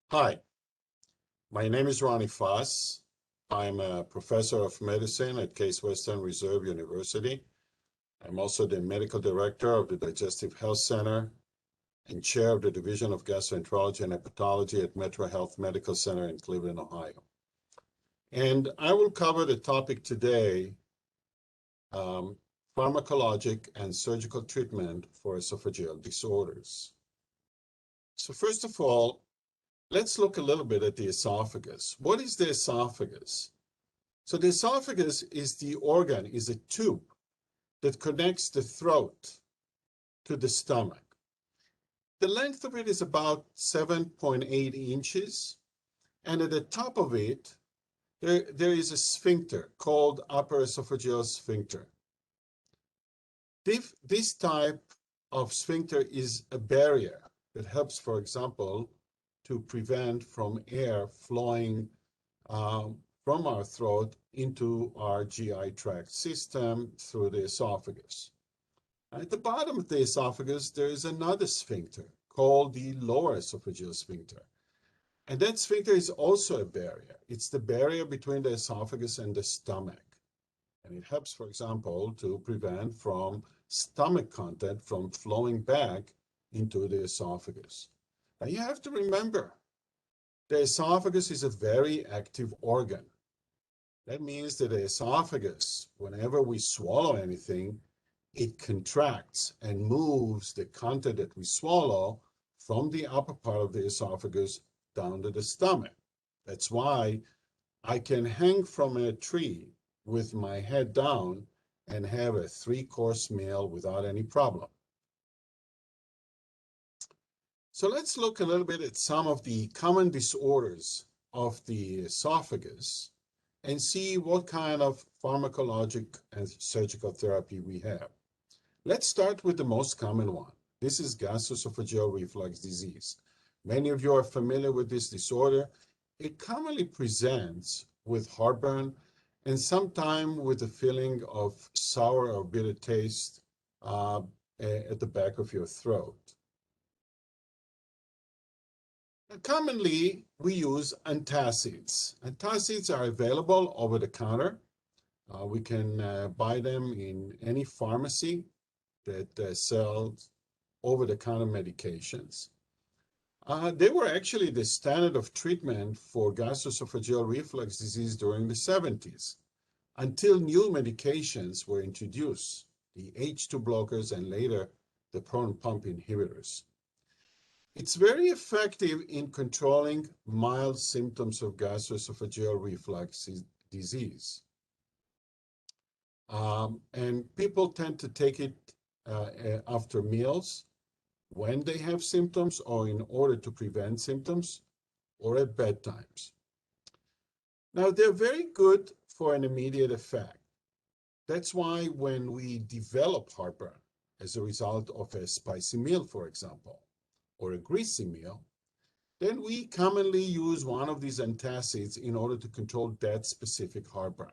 Hi, my name is Ronnie Fass. I'm a professor of medicine at Case Western Reserve University. I'm also the medical director of the Digestive Health Center and chair of the Division of Gastroenterology and Hepatology at MetroHealth Medical Center in Cleveland, Ohio. And I will cover the topic today, pharmacologic and surgical treatment for esophageal disorders. So first of all, let's look a little bit at the esophagus. What is the esophagus? So the esophagus is the organ, is a tube that connects the throat to the stomach. The length of it is about 7.8 inches, and at the top of it, there is a sphincter called upper esophageal sphincter. This type of sphincter is a barrier that helps, for example, to prevent from air flowing from our throat into our GI tract system through the esophagus. At the bottom of the esophagus, there is another sphincter called the lower esophageal sphincter. And that sphincter is also a barrier. It's the barrier between the esophagus and the stomach. And it helps, for example, to prevent from stomach content from flowing back into the esophagus. Now you have to remember, the esophagus is a very active organ. That means that the esophagus, whenever we swallow anything, it contracts and moves the content that we swallow from the upper part of the esophagus down to the stomach. That's why I can hang from a tree with my head down and have a 3-course meal without any problem. So let's look a little bit at some of the common disorders of the esophagus and see what kind of pharmacologic and surgical therapy we have. Let's start with the most common one. This is gastroesophageal reflux disease. Many of you are familiar with this disorder. It commonly presents with heartburn and sometimes with a feeling of sour or bitter taste at the back of your throat. Commonly, we use antacids. Antacids are available over the counter. We can buy them in any pharmacy that sells over-the-counter medications. They were actually the standard of treatment for gastroesophageal reflux disease during the 70s, until new medications were introduced, the H2 blockers and later the proton pump inhibitors. It's very effective in controlling mild symptoms of gastroesophageal reflux disease. And people tend to take it after meals when they have symptoms or in order to prevent symptoms or at bedtimes. Now, they're very good for an immediate effect. That's why when we develop heartburn as a result of a spicy meal, for example, or a greasy meal, then we commonly use one of these antacids in order to control that specific heartburn.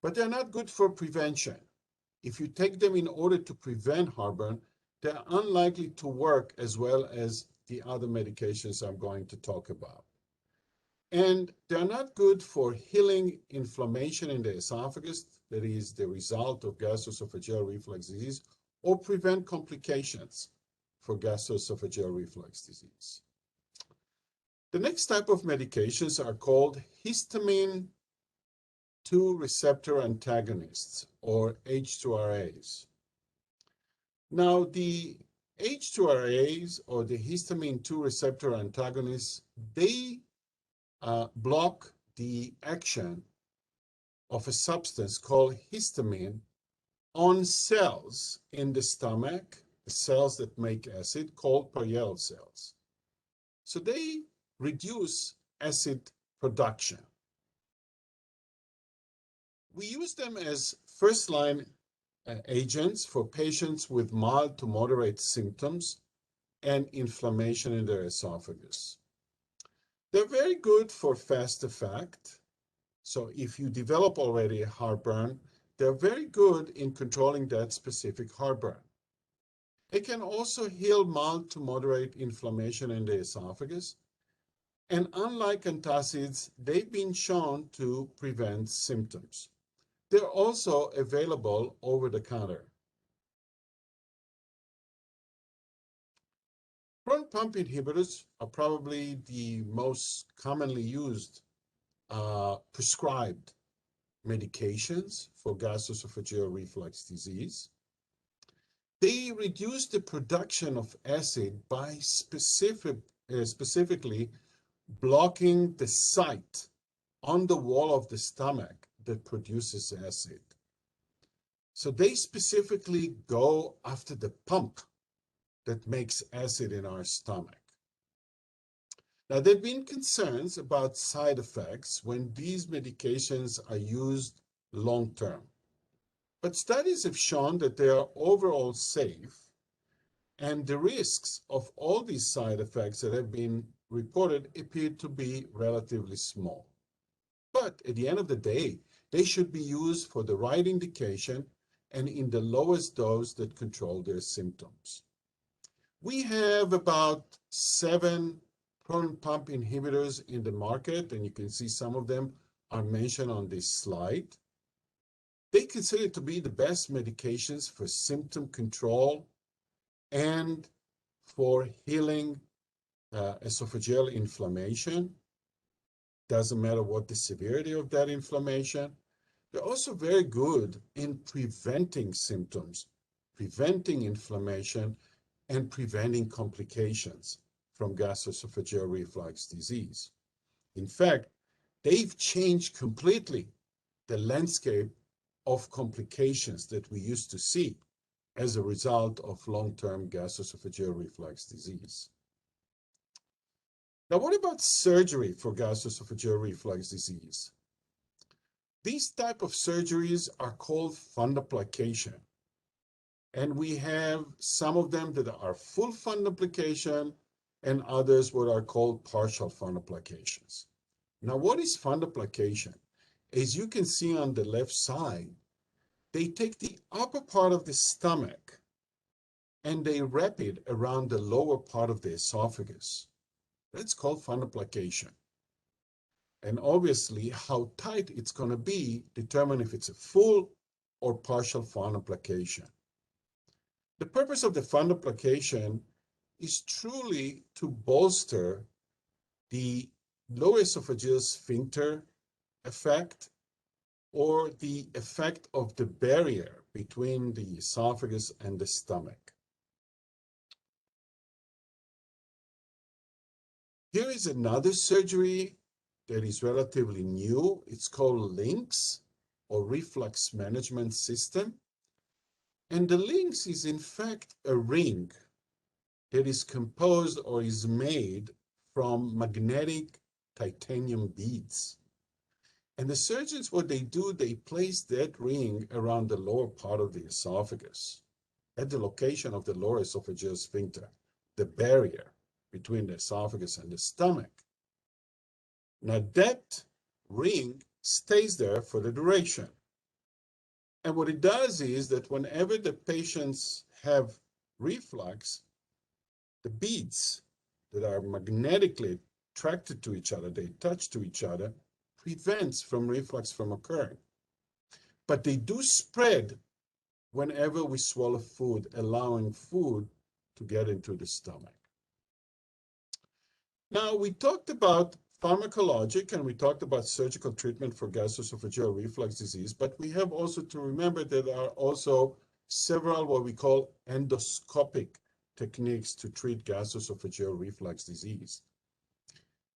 But they're not good for prevention. If you take them in order to prevent heartburn, they're unlikely to work as well as the other medications I'm going to talk about. And they're not good for healing inflammation in the esophagus, that is the result of gastroesophageal reflux disease, or prevent complications for gastroesophageal reflux disease. The next type of medications are called histamine 2 receptor antagonists, or H2RAs. Now, the H2RAs, or the histamine 2 receptor antagonists, they block the action of a substance called histamine on cells in the stomach, the cells that make acid, called parietal cells. So they reduce acid production. We use them as first-line agents for patients with mild to moderate symptoms and inflammation in their esophagus. They're very good for fast effect. So if you develop already a heartburn, they're very good in controlling that specific heartburn. It can also heal mild to moderate inflammation in the esophagus, And unlike antacids, they've been shown to prevent symptoms. They're also available over the counter. Proton pump inhibitors are probably the most commonly used prescribed medications for gastroesophageal reflux disease. They reduce the production of acid by specifically blocking the site on the wall of the stomach that produces acid. So they specifically go after the pump that makes acid in our stomach. Now, there have been concerns about side effects when these medications are used long-term. But studies have shown that they are overall safe, and the risks of all these side effects that have been reported appear to be relatively small. But at the end of the day, they should be used for the right indication and in the lowest dose that control their symptoms. We have about 7 proton pump inhibitors in the market, and you can see some of them are mentioned on this slide. They consider to be the best medications for symptom control and for healing esophageal inflammation. Doesn't matter what the severity of that inflammation. They're also very good in preventing symptoms, preventing inflammation, and preventing complications from gastroesophageal reflux disease. In fact, they've changed completely the landscape of complications that we used to see as a result of long-term gastroesophageal reflux disease. Now, what about surgery for gastroesophageal reflux disease? These type of surgeries are called fundoplication. And we have some of them that are full fundoplication and others what are called partial fundoplications. Now, what is fundoplication? As you can see on the left side, they take the upper part of the stomach and they wrap it around the lower part of the esophagus. That's called fundoplication. And obviously, how tight it's going to be determine if it's a full or partial fundoplication. The purpose of the fundoplication is truly to bolster the lower esophageal sphincter effect or the effect of the barrier between the esophagus and the stomach. Here is another surgery that is relatively new. It's called LINX, or Reflux Management System. And the LINX is in fact a ring that is composed or is made from magnetic titanium beads. And the surgeons, what they do, they place that ring around the lower part of the esophagus, at the location of the lower esophageal sphincter, the barrier between the esophagus and the stomach. Now that ring stays there for the duration. And what it does is that whenever the patients have reflux, the beads that are magnetically attracted to each other, they attach to each other, prevents from reflux from occurring. But they do spread whenever we swallow food, allowing food to get into the stomach. Now, we talked about pharmacologic and we talked about surgical treatment for gastroesophageal reflux disease, but we have also to remember that there are also several what we call endoscopic techniques to treat gastroesophageal reflux disease.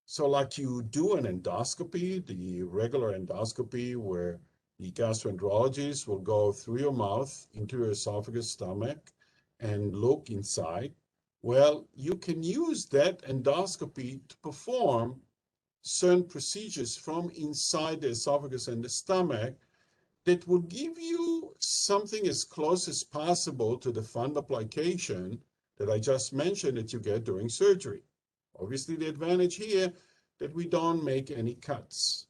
So like you do an endoscopy, the regular endoscopy where the gastroenterologist will go through your mouth into your esophagus, stomach, and look inside. Well, you can use that endoscopy to perform certain procedures from inside the esophagus and the stomach that will give you something as close as possible to the fundoplication that I just mentioned that you get during surgery. Obviously, the advantage here that we don't make any cuts.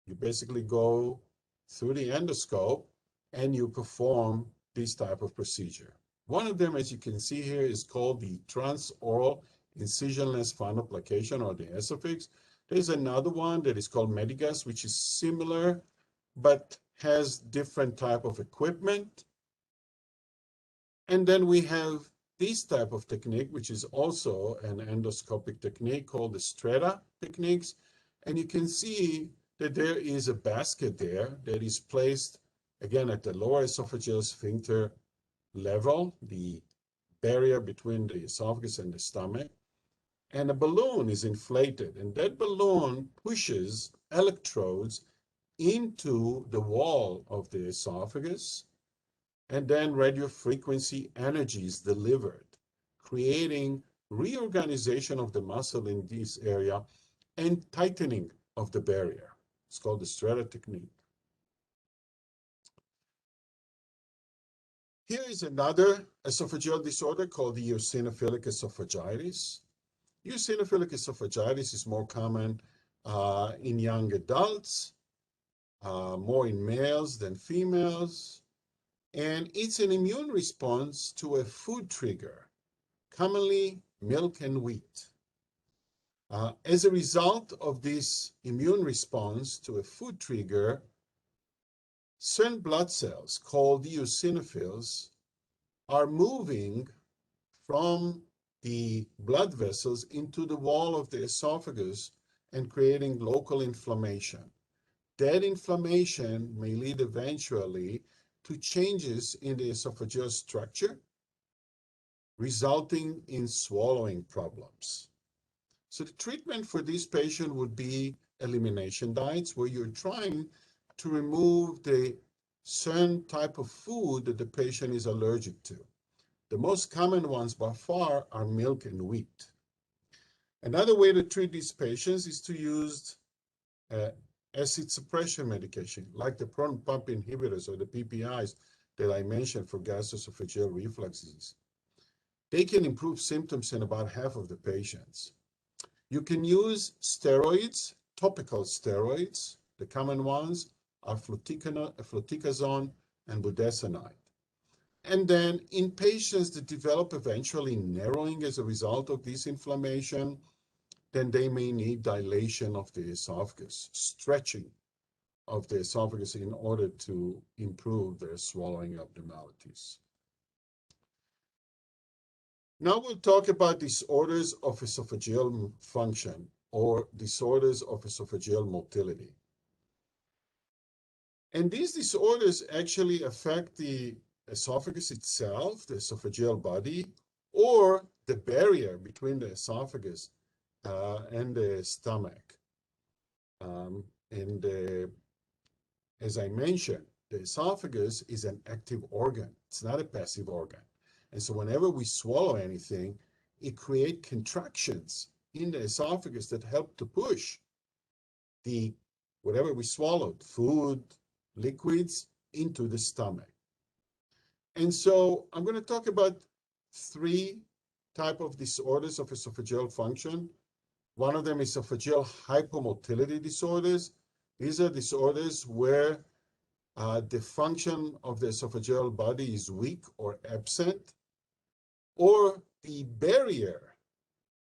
You basically go through the endoscope and you perform this type of procedure. One of them, as you can see here, is called the transoral incisionless fundoplication or the esophagus. There's another one that is called Medigas, which is similar, but has different type of equipment. And then we have this type of technique, which is also an endoscopic technique called the Strata Techniques. And you can see that there is a basket there that is placed, again, at the lower esophageal sphincter level, the barrier between the esophagus and the stomach. And a balloon is inflated, and that balloon pushes electrodes into the wall of the esophagus, and then radio frequency energy is delivered, creating reorganization of the muscle in this area and tightening of the barrier. It's called the Strata technique. Here is another esophageal disorder called the eosinophilic esophagitis. Eosinophilic esophagitis is more common in young adults, more in males than females, and it's an immune response to a food trigger, commonly milk and wheat. As a result of this immune response to a food trigger, certain blood cells called eosinophils are moving from the blood vessels into the wall of the esophagus and creating local inflammation. That inflammation may lead eventually to changes in the esophageal structure, resulting in swallowing problems. So the treatment for this patient would be elimination diets, where you're trying to remove the certain type of food that the patient is allergic to. The most common ones by far are milk and wheat. Another way to treat these patients is to use acid suppression medication, like the proton pump inhibitors or the PPIs that I mentioned for gastroesophageal reflux disease. They can improve symptoms in about half of the patients. You can use steroids, topical steroids. The common ones are fluticasone and budesonide. And then in patients that develop eventually narrowing as a result of this inflammation, then they may need dilation of the esophagus, stretching of the esophagus in order to improve their swallowing abnormalities. Now we'll talk about disorders of esophageal function or disorders of esophageal motility. And these disorders actually affect the esophagus itself, the esophageal body, or the barrier between the esophagus and the stomach. As I mentioned, the esophagus is an active organ. It's not a passive organ. And so whenever we swallow anything, it creates contractions in the esophagus that help to push whatever we swallowed, food, liquids, into the stomach. And so I'm going to talk about 3 types of disorders of esophageal function. One of them is esophageal hypomotility disorders. These are disorders where the function of the esophageal body is weak or absent, or the barrier,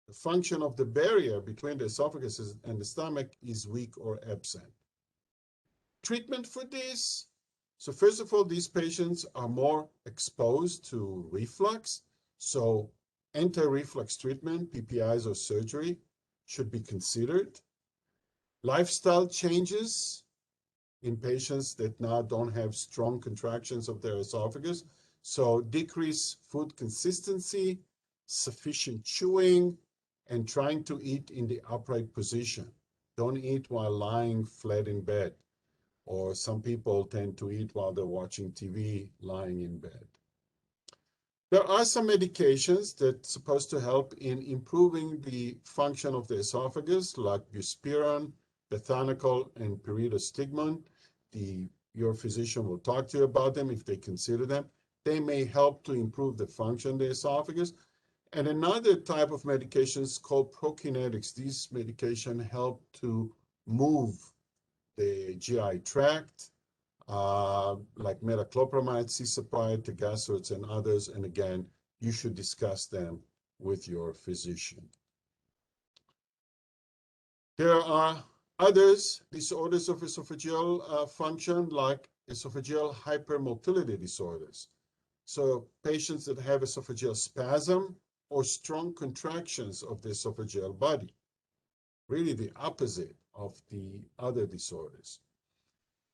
the function of the barrier between the esophagus and the stomach is weak or absent. Treatment for this. So first of all, these patients are more exposed to reflux. So anti-reflux treatment, PPIs or surgery, should be considered. Lifestyle changes in patients that now don't have strong contractions of their esophagus. So decrease food consistency, sufficient chewing, and trying to eat in the upright position. Don't eat while lying flat in bed. Or some people tend to eat while they're watching TV lying in bed. There are some medications that are supposed to help in improving the function of the esophagus, like buspirone, bethanechol, and pyridostigmine. Your physician will talk to you about them if they consider them. They may help to improve the function of the esophagus. And another type of medication is called prokinetics. These medications help to move the GI tract, like metoclopramide, cisapride, tegasertz, and others. And again, you should discuss them with your physician. There are others, disorders of esophageal function, like esophageal hypermotility disorders. So patients that have esophageal spasm or strong contractions of the esophageal body, really the opposite of the other disorders.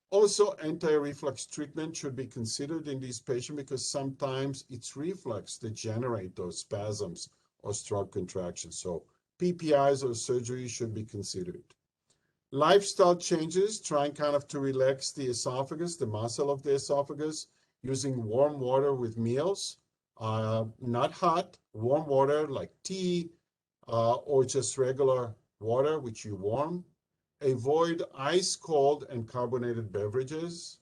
Also, anti-reflux treatment should be considered in these patients because sometimes it's reflux that generate those spasms or strong contractions. So PPIs or surgery should be considered. Lifestyle changes, trying kind of to relax the esophagus, the muscle of the esophagus, using warm water with meals, not hot, warm water like tea or just regular water, which you warm. Avoid ice, cold, and carbonated beverages,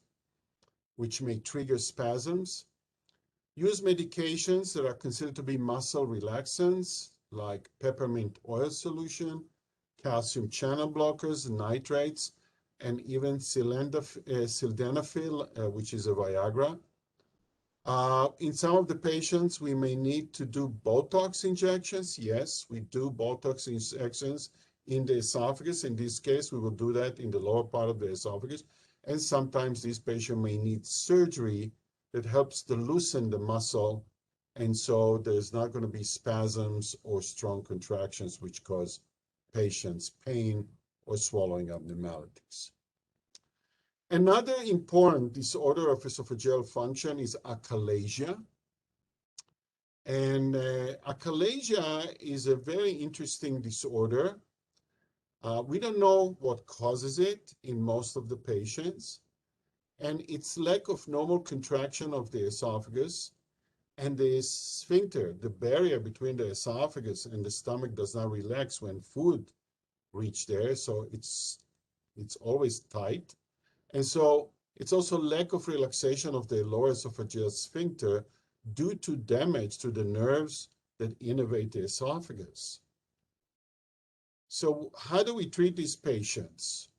which may trigger spasms. Use medications that are considered to be muscle relaxants, like peppermint oil solution, calcium channel blockers, nitrates, and even sildenafil, which is a Viagra. In some of the patients, we may need to do Botox injections. Yes, we do Botox injections in the esophagus. In this case, we will do that in the lower part of the esophagus. And sometimes this patient may need surgery that helps to loosen the muscle. And so there's not going to be spasms or strong contractions, which cause patients pain or swallowing abnormalities. Another important disorder of esophageal function is achalasia. And achalasia is a very interesting disorder. We don't know what causes it in most of the patients, and it's lack of normal contraction of the esophagus, and the sphincter, the barrier between the esophagus and the stomach, does not relax when food reaches there, so it's always tight. And so it's also lack of relaxation of the lower esophageal sphincter due to damage to the nerves that innervate the esophagus. So how do we treat these patients?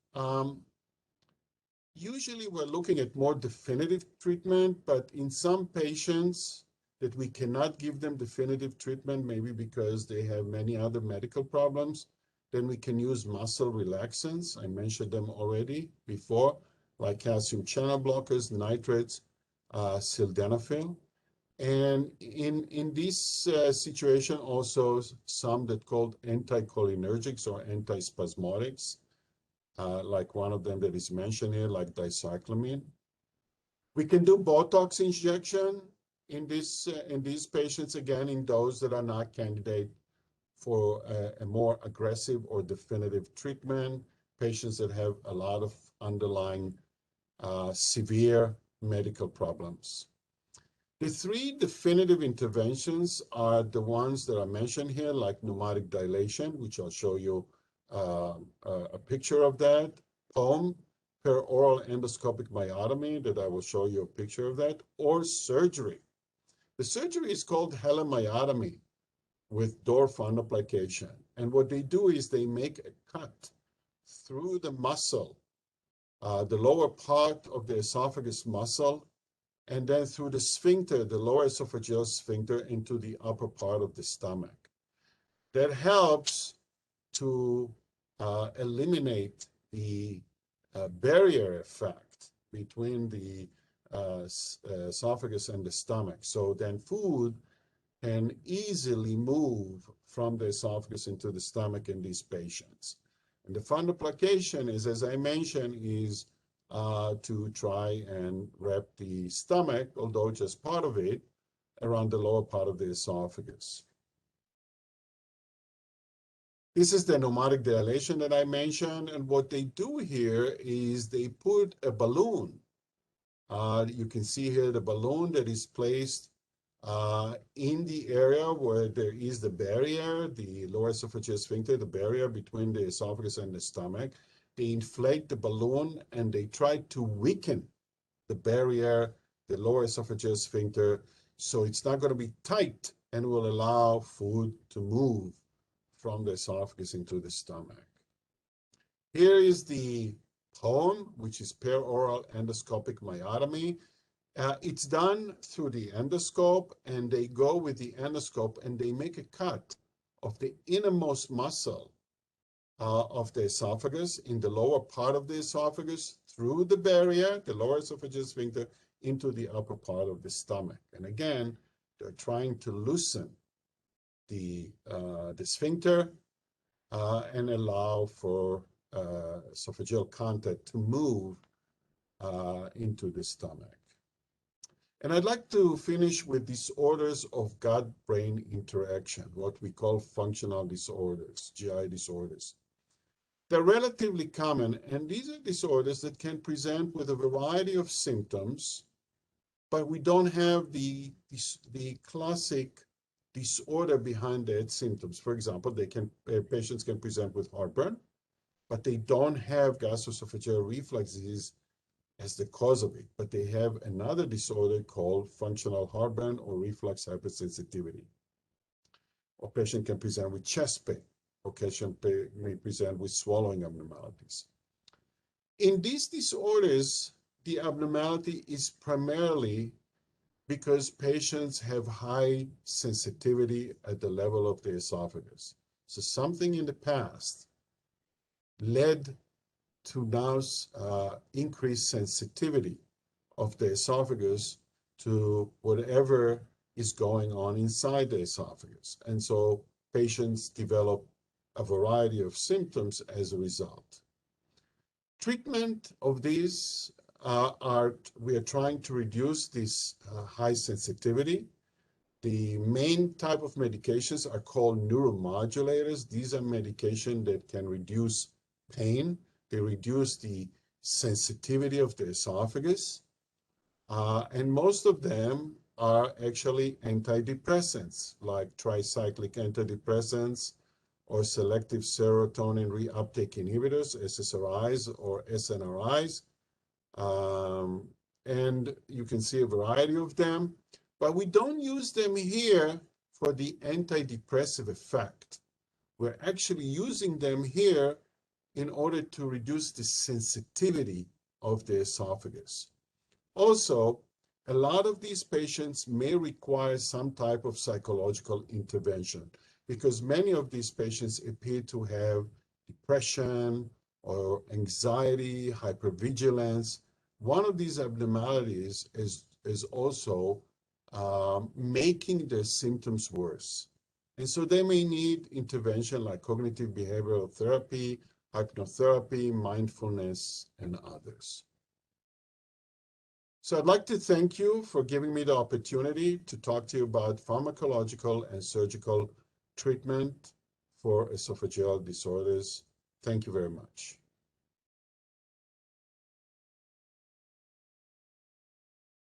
Usually we're looking at more definitive treatment, but in some patients that we cannot give them definitive treatment, maybe because they have many other medical problems, then we can use muscle relaxants. I mentioned them already before, like calcium channel blockers, nitrates, sildenafil. And in this situation, also some that called anticholinergics or antispasmodics, like one of them that is mentioned here, like dicyclamine. We can do Botox injection in these patients, again, in those that are not candidate for a more aggressive or definitive treatment, patients that have a lot of underlying severe medical problems. The three definitive interventions are the ones that are mentioned here, like pneumatic dilation, which I'll show you a picture of that, POEM, peroral endoscopic myotomy, that I will show you a picture of that, or surgery. The surgery is called helemyotomy with door fundoplication. And what they do is they make a cut through the muscle, the lower part of the esophagus muscle, and then through the sphincter, the lower esophageal sphincter, into the upper part of the stomach. That helps to eliminate the barrier effect between the esophagus and the stomach. So then food can easily move from the esophagus into the stomach in these patients. And the fundoplication is, as I mentioned, is to try and wrap the stomach, although just part of it, around the lower part of the esophagus. This is the pneumatic dilation that I mentioned, and what they do here is they put a balloon. You can see here the balloon that is placed in the area where there is the barrier, the lower esophageal sphincter, the barrier between the esophagus and the stomach. They inflate the balloon and they try to weaken the barrier, the lower esophageal sphincter, so it's not going to be tight and will allow food to move from the esophagus into the stomach. Here is the POEM, which is peroral endoscopic myotomy. It's done through the endoscope, and they go with the endoscope and they make a cut of the innermost muscle of the esophagus, in the lower part of the esophagus, through the barrier, the lower esophageal sphincter, into the upper part of the stomach. And again, they're trying to loosen the sphincter and allow for esophageal content to move into the stomach. And I'd like to finish with disorders of gut-brain interaction, what we call functional disorders, GI disorders. They're relatively common, and these are disorders that can present with a variety of symptoms, but we don't have the classic disorder behind that symptoms. For example, patients can present with heartburn, but they don't have gastroesophageal reflux disease as the cause of it, but they have another disorder called functional heartburn or reflux hypersensitivity. Or patient can present with chest pain, or patient may present with swallowing abnormalities. In these disorders, the abnormality is primarily because patients have high sensitivity at the level of the esophagus. So something in the past led to now increased sensitivity of the esophagus to whatever is going on inside the esophagus. And so patients develop a variety of symptoms as a result. Treatment of these we are trying to reduce this high sensitivity. The main type of medications are called neuromodulators. These are medications that can reduce pain. They reduce the sensitivity of the esophagus. And most of them are actually antidepressants, like tricyclic antidepressants or selective serotonin reuptake inhibitors, SSRIs or SNRIs. And you can see a variety of them, but we don't use them here for the antidepressive effect. We're actually using them here in order to reduce the sensitivity of the esophagus. Also, a lot of these patients may require some type of psychological intervention because many of these patients appear to have depression or anxiety, hypervigilance. One of these abnormalities is also making their symptoms worse. And so they may need intervention like cognitive behavioral therapy, hypnotherapy, mindfulness, and others. So I'd like to thank you for giving me the opportunity to talk to you about pharmacological and surgical treatment for esophageal disorders. Thank you very much.